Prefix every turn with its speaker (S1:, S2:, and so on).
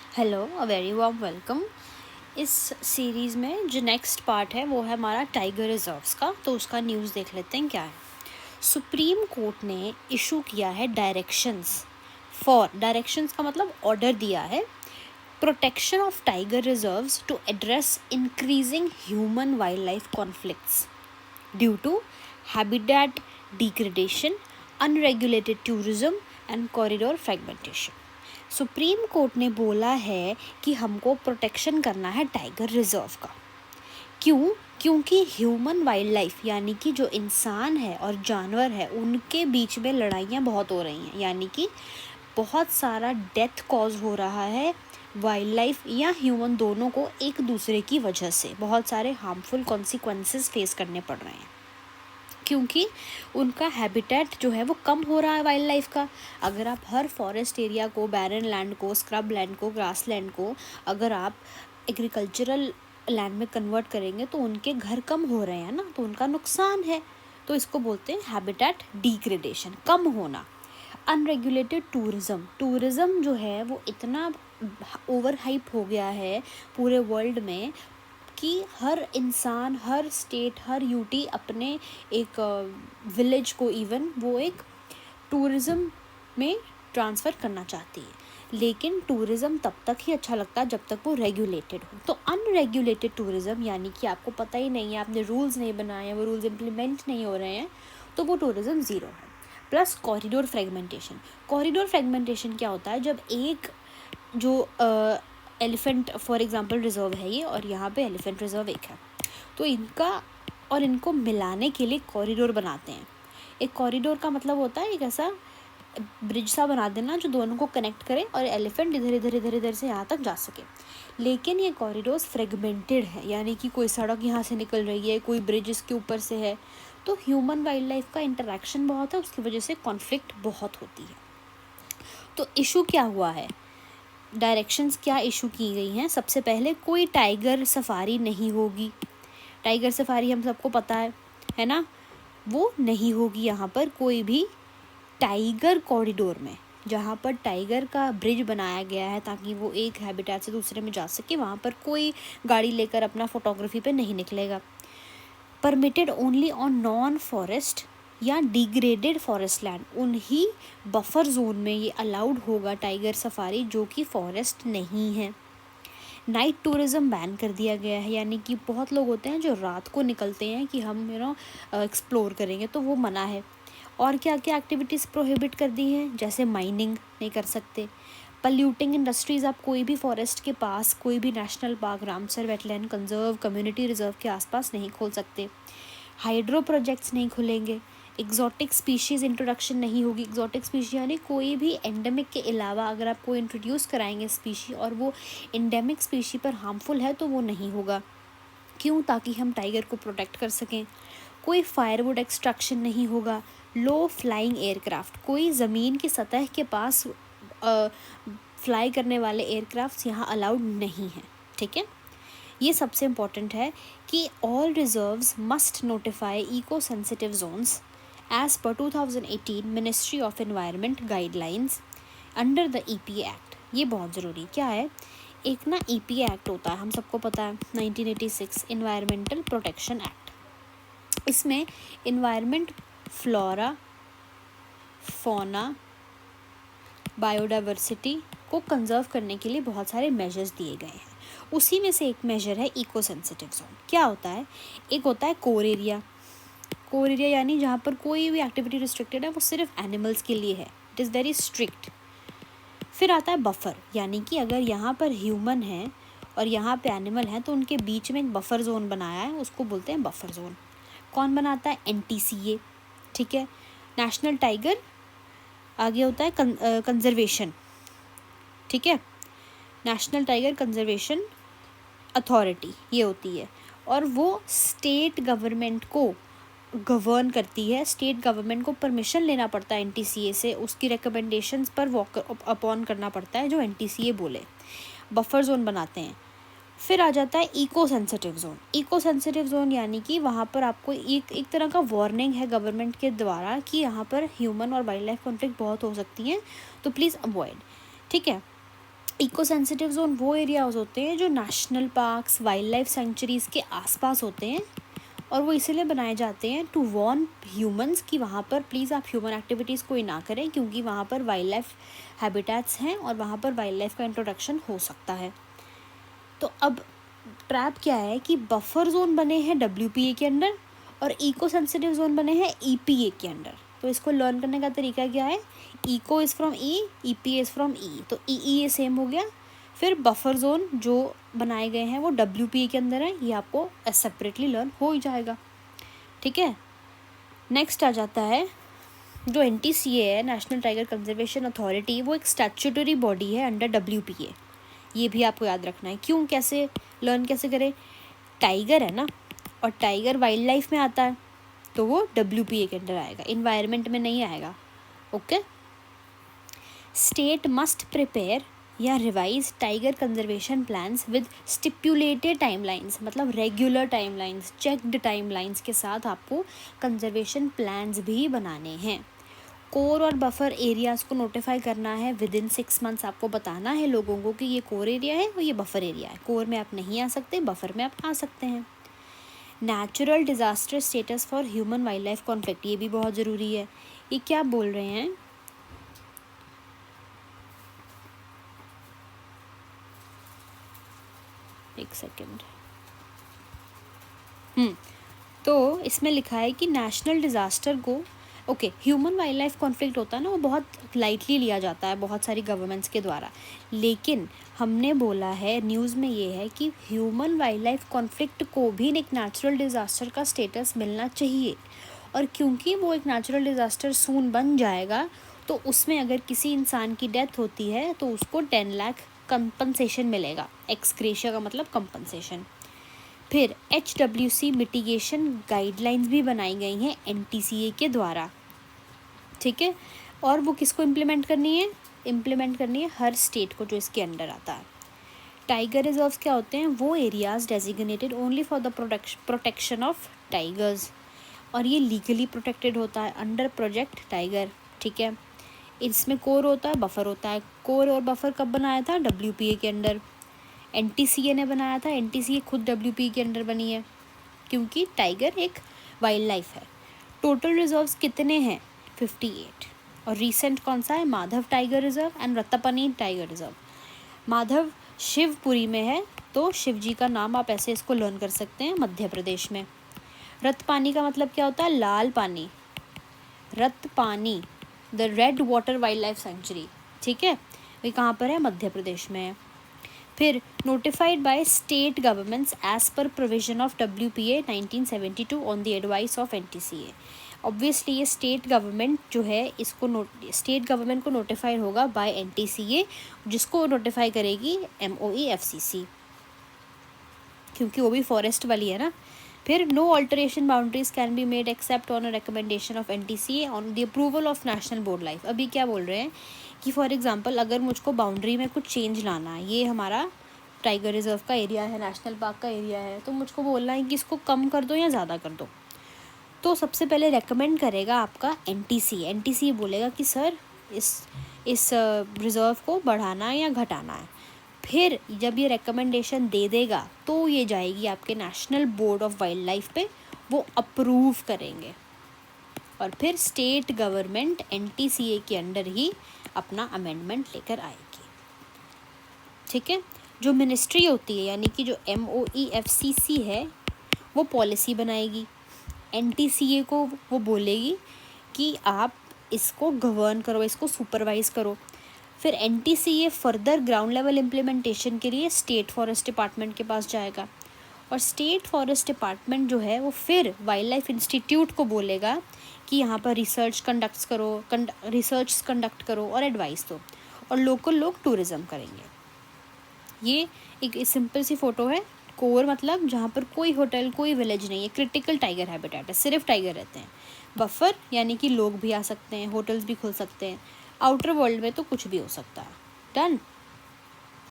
S1: Hello, a very warm welcome. इस series में जो नेक्स्ट पार्ट है वो है हमारा टाइगर रिजर्व्स का। तो उसका न्यूज़ देख लेते हैं क्या है। सुप्रीम कोर्ट ने इशू किया है डायरेक्शंस का मतलब ऑर्डर दिया है protection of tiger reserves to address increasing human wildlife conflicts due to habitat degradation, unregulated tourism and corridor fragmentation। Supreme Court ने बोला है कि हमको प्रोटेक्शन करना है टाइगर रिजर्व का। क्यों? क्योंकि ह्यूमन वाइल्ड लाइफ यानी कि जो इंसान है और जानवर है उनके बीच में लड़ाइयाँ बहुत हो रही हैं, यानी कि बहुत सारा डेथ कॉज हो रहा है वाइल्ड लाइफ या ह्यूमन दोनों को एक दूसरे की वजह से बहुत सारे हार्मफुल कॉन्सिक्वेंसेस फेस करने पड़ रहे हैं, क्योंकि उनका हैबिटेट जो है वो कम हो रहा है वाइल्ड लाइफ का। अगर आप हर फॉरेस्ट एरिया को, बैरन लैंड को, स्क्रब लैंड को, ग्रास लैंड को अगर आप एग्रीकल्चरल लैंड में कन्वर्ट करेंगे तो उनके घर कम हो रहे हैं ना, तो उनका नुकसान है। तो इसको बोलते हैं हैबिटेट डिग्रेडेशन, कम होना। अनरेगुलेटेड टूरिज़्म जो है वो इतना ओवर हाइप हो गया है पूरे वर्ल्ड में कि हर इंसान, हर स्टेट, हर यूटी अपने एक विलेज को इवन वो एक टूरिज़्म में ट्रांसफ़र करना चाहती है। लेकिन टूरिज़्म तब तक ही अच्छा लगता है जब तक वो रेगुलेटेड हो। तो अनरेगुलेटेड टूरिज़्म यानी कि आपको पता ही नहीं है, आपने रूल्स नहीं बनाए हैं, वो रूल्स इम्प्लीमेंट नहीं हो रहे हैं, तो वो टूरिज़्म ज़ीरो है। प्लस कॉरिडोर फ्रेगमेंटेशन क्या होता है? जब एक जो एलिफेंट फॉर एग्जांपल रिज़र्व है ये, और यहाँ पे एलिफेंट रिज़र्व एक है, तो इनको मिलाने के लिए कॉरिडोर बनाते हैं। एक कॉरिडोर का मतलब होता है एक ऐसा ब्रिज सा बना देना जो दोनों को कनेक्ट करे और एलिफेंट इधर से यहाँ तक जा सके। लेकिन ये कॉरिडोर्स फ्रेगमेंटेड है, यानी कि कोई सड़क यहाँ से निकल रही है, कोई ब्रिज इसके ऊपर से है, तो ह्यूमन वाइल्ड लाइफ का इंटरेक्शन बहुत है, उसकी वजह से कॉन्फ्लिक्ट बहुत होती है। तो इशू क्या हुआ है, डायरेक्शंस क्या इशू की गई हैं? सबसे पहले कोई टाइगर सफारी नहीं होगी। टाइगर सफारी हम सबको पता है ना, वो नहीं होगी यहाँ पर कोई भी टाइगर कॉरिडोर में। जहाँ पर टाइगर का ब्रिज बनाया गया है ताकि वो एक हैबिटेट से दूसरे में जा सके, वहाँ पर कोई गाड़ी लेकर अपना फोटोग्राफी पे नहीं निकलेगा। Permitted only on non forest या डिग्रेडेड फॉरेस्ट लैंड, उन्हीं बफर जोन में ये अलाउड होगा टाइगर सफारी जो कि फॉरेस्ट नहीं है। नाइट टूरिज़्म बैन कर दिया गया है, यानी कि बहुत लोग होते हैं जो रात को निकलते हैं कि हम एक्सप्लोर करेंगे, तो वो मना है। और क्या क्या एक्टिविटीज़ प्रोहिबिट कर दी हैं, जैसे माइनिंग नहीं कर सकते, पल्यूटिंग इंडस्ट्रीज़ आप कोई भी फॉरेस्ट के पास, कोई भी national park, Ramsar wetland, conserve, community reserve के आसपास नहीं खोल सकते, हाइड्रो प्रोजेक्ट्स नहीं खुलेंगे, एग्जॉटिक स्पीशीज़ इंट्रोडक्शन नहीं होगी। एग्जॉटिक स्पीशी यानी कोई भी एंडेमिक के अलावा अगर आप कोई इंट्रोड्यूस कराएंगे स्पीशी और वो एंडेमिक स्पीशी पर हार्मफुल है तो वो नहीं होगा। क्यों? ताकि हम टाइगर को प्रोटेक्ट कर सकें। कोई फायरवुड एक्सट्रैक्शन नहीं होगा। लो फ्लाइंग एयरक्राफ्ट, कोई ज़मीन की सतह के पास फ्लाई करने वाले एयरक्राफ्ट्स यहाँ अलाउड नहीं हैं। ठीक है, ये सबसे इम्पॉर्टेंट है कि all reserves must notify eco sensitive zones as per 2018 ministry of environment guidelines under the EPA act. ये बहुत ज़रूरी क्या है, एक ना EPA एक्ट होता है, हम सबको पता है, 1986 इन्वायरमेंटल प्रोटेक्शन एक्ट। इसमें इन्वायरमेंट, फ्लोरा, फौना, बायोडाइवर्सिटी को कंजर्व करने के लिए बहुत सारे मेजर्स दिए गए हैं। उसी में से एक मेजर है इको सेंसिटिव जोन। क्या होता है? एक होता है कोर एरिया यानी जहाँ पर कोई भी एक्टिविटी रिस्ट्रिक्टेड है, वो सिर्फ एनिमल्स के लिए है, इट इज़ वेरी स्ट्रिक्ट। फिर आता है बफर, यानी कि अगर यहाँ पर ह्यूमन है और यहाँ पे एनिमल है तो उनके बीच में एक बफर जोन बनाया है, उसको बोलते हैं बफर जोन। कौन बनाता है? NTCA। ठीक है, नेशनल टाइगर। आगे होता है कंजर्वेशन। ठीक है, नेशनल टाइगर कंजर्वेशन अथॉरिटी ये होती है, और वो स्टेट गवर्नमेंट को गवर्न करती है। स्टेट गवर्नमेंट को परमिशन लेना पड़ता है NTCA से, उसकी रिकमेंडेशंस पर वॉक अपॉन करना पड़ता है जो NTCA बोले। बफर जोन बनाते हैं। फिर आ जाता है इको सेंसिटिव जोन यानी कि वहाँ पर आपको एक तरह का वार्निंग है गवर्नमेंट के द्वारा कि यहाँ पर ह्यूमन और वाइल्ड लाइफ कॉन्फ्लिक्ट बहुत हो सकती हैं, तो प्लीज़ अवॉइड। ठीक है, इको सेंसिटिव जोन वो एरियाज होते हैं जो national parks, wild life centuries के आसपास होते हैं, और वो इसीलिए बनाए जाते हैं टू वार्न ह्यूमंस कि वहाँ पर प्लीज़ आप ह्यूमन एक्टिविटीज़ कोई ना करें, क्योंकि वहाँ पर वाइल्ड लाइफ हैबिटेट्स हैं और वहाँ पर वाइल्ड लाइफ का इंट्रोडक्शन हो सकता है। तो अब ट्रैप क्या है कि बफर जोन बने हैं WPA के अंडर और इको सेंसिटिव जोन बने हैं EPA के अंडर। तो इसको लर्न करने का तरीका क्या है, eco is from E, EPA is from E, तो EEA सेम हो गया। फिर बफर जोन जो बनाए गए हैं वो WPA के अंदर है, ये आपको सेपरेटली लर्न हो ही जाएगा, ठीक है। नेक्स्ट आ जाता है जो NTCA है, नेशनल टाइगर कंजर्वेशन अथॉरिटी, वो एक स्टैट्यूटरी बॉडी है अंडर WPA। ये भी आपको याद रखना है। क्यों, कैसे लर्न कैसे करें, टाइगर है ना, और टाइगर वाइल्ड लाइफ में आता है तो वो WPA के अंदर आएगा, इन्वायरमेंट में नहीं आएगा, ओके। स्टेट मस्ट प्रिपेयर या revise tiger conservation plans with stipulated timelines, मतलब रेगुलर टाइमलाइंस, चेक्ड टाइमलाइंस के साथ आपको कंजर्वेशन प्लान्स भी बनाने हैं। कोर और बफर एरियाज़ को नोटिफाई करना है विद इन 6 मंथ्स। आपको बताना है लोगों को कि ये कोर एरिया है और ये बफर एरिया है। कोर में आप नहीं आ सकते, बफर में आप आ सकते हैं। Natural disaster status for human wild life conflict, ये भी बहुत ज़रूरी है। ये क्या बोल रहे हैं, एक सेकेंड, तो इसमें लिखा है कि नेशनल डिज़ास्टर को ह्यूमन वाइल्ड लाइफ कॉन्फ्लिक्ट होता है ना, वो बहुत लाइटली लिया जाता है बहुत सारी गवर्नमेंट्स के द्वारा, लेकिन हमने बोला है न्यूज़ में ये है कि ह्यूमन वाइल्ड लाइफ कॉन्फ्लिक्ट को भी एक नेचुरल डिज़ास्टर का स्टेटस मिलना चाहिए। और क्योंकि वो एक नेचुरल डिज़ास्टर सून बन जाएगा, तो उसमें अगर किसी इंसान की डेथ होती है तो उसको 10 लाख कंपनसेशन मिलेगा। एक्सग्रेशिया का मतलब कंपनसेशन। फिर HWC मिटिगेशन गाइडलाइंस भी बनाई गई हैं NTCA के द्वारा, ठीक है। और वो किसको इम्प्लीमेंट करनी है, इम्प्लीमेंट करनी है हर स्टेट को जो इसके अंडर आता है। टाइगर रिजर्व्स क्या होते हैं, वो areas designated only for the protection of tigers, और ये लीगली प्रोटेक्टेड होता है अंडर प्रोजेक्ट टाइगर, ठीक है। इसमें कोर होता है, बफर होता है। कोर और बफर कब बनाया था, WPA के अंडर। NTCA ने बनाया था, NTCA खुद WPA के अंडर बनी है, क्योंकि टाइगर एक वाइल्ड लाइफ है। टोटल रिजर्व्स कितने हैं, 58। और रीसेंट कौन सा है, Madhav tiger reserve and Ratapani tiger reserve. Madhav Shivpuri में है, तो शिव जी का नाम आप ऐसे इसको लर्न कर सकते हैं, मध्य प्रदेश में। रत्तपानी का मतलब क्या होता है, लाल पानी, Ratapani the red water wild life sanctuary, ठीक है। ये कहाँ पर है, मध्य प्रदेश में है। फिर notified by state governments as per provision of WPA 1972 on the advice of NTCA। Obviously ये स्टेट गवर्नमेंट जो है, इसको स्टेट गवर्नमेंट को नोटिफाई होगा बाय NTCA, जिसको नोटिफाई करेगी MOE-FCC, क्योंकि वो भी फॉरेस्ट वाली है ना। फिर no alteration boundaries can be made except on a recommendation of NTCA on the approval of national board life. अभी क्या बोल रहे हैं कि फॉर एग्जांपल अगर मुझको बाउंड्री में कुछ चेंज लाना है, ये हमारा टाइगर रिजर्व का एरिया है, नेशनल पार्क का एरिया है, तो मुझको बोलना है कि इसको कम कर दो या ज़्यादा कर दो, तो सबसे पहले रेकमेंड करेगा आपका NTCA बोलेगा कि सर इस रिज़र्व को बढ़ाना है या घटाना है। फिर जब ये रिकमेंडेशन दे देगा तो ये जाएगी आपके national board of wild life पे, वो अप्रूव करेंगे, और फिर स्टेट गवर्नमेंट NTCA के अंडर ही अपना अमेंडमेंट लेकर आएगी, ठीक है। जो मिनिस्ट्री होती है, यानी कि जो MOE-FCC है, वो पॉलिसी बनाएगी। NTCA को वो बोलेगी कि आप इसको गवर्न करो, इसको सुपरवाइज़ करो। फिर NTCA further ground level implementation के लिए स्टेट फॉरेस्ट डिपार्टमेंट के पास जाएगा, और स्टेट फॉरेस्ट डिपार्टमेंट जो है वो फिर वाइल्ड लाइफ इंस्टीट्यूट को बोलेगा कि यहाँ पर रिसर्च कंडक्ट करो और एडवाइस दो, और लोकल लोग टूरिज़्म करेंगे। ये एक सिंपल सी फ़ोटो है। कोर मतलब जहाँ पर कोई होटल, कोई विलेज नहीं है, क्रिटिकल टाइगर हैबिटेट है, सिर्फ टाइगर रहते हैं। बफर यानी कि लोग भी आ सकते हैं, होटल्स भी खुल सकते हैं। आउटर वर्ल्ड में तो कुछ भी हो सकता है। डन।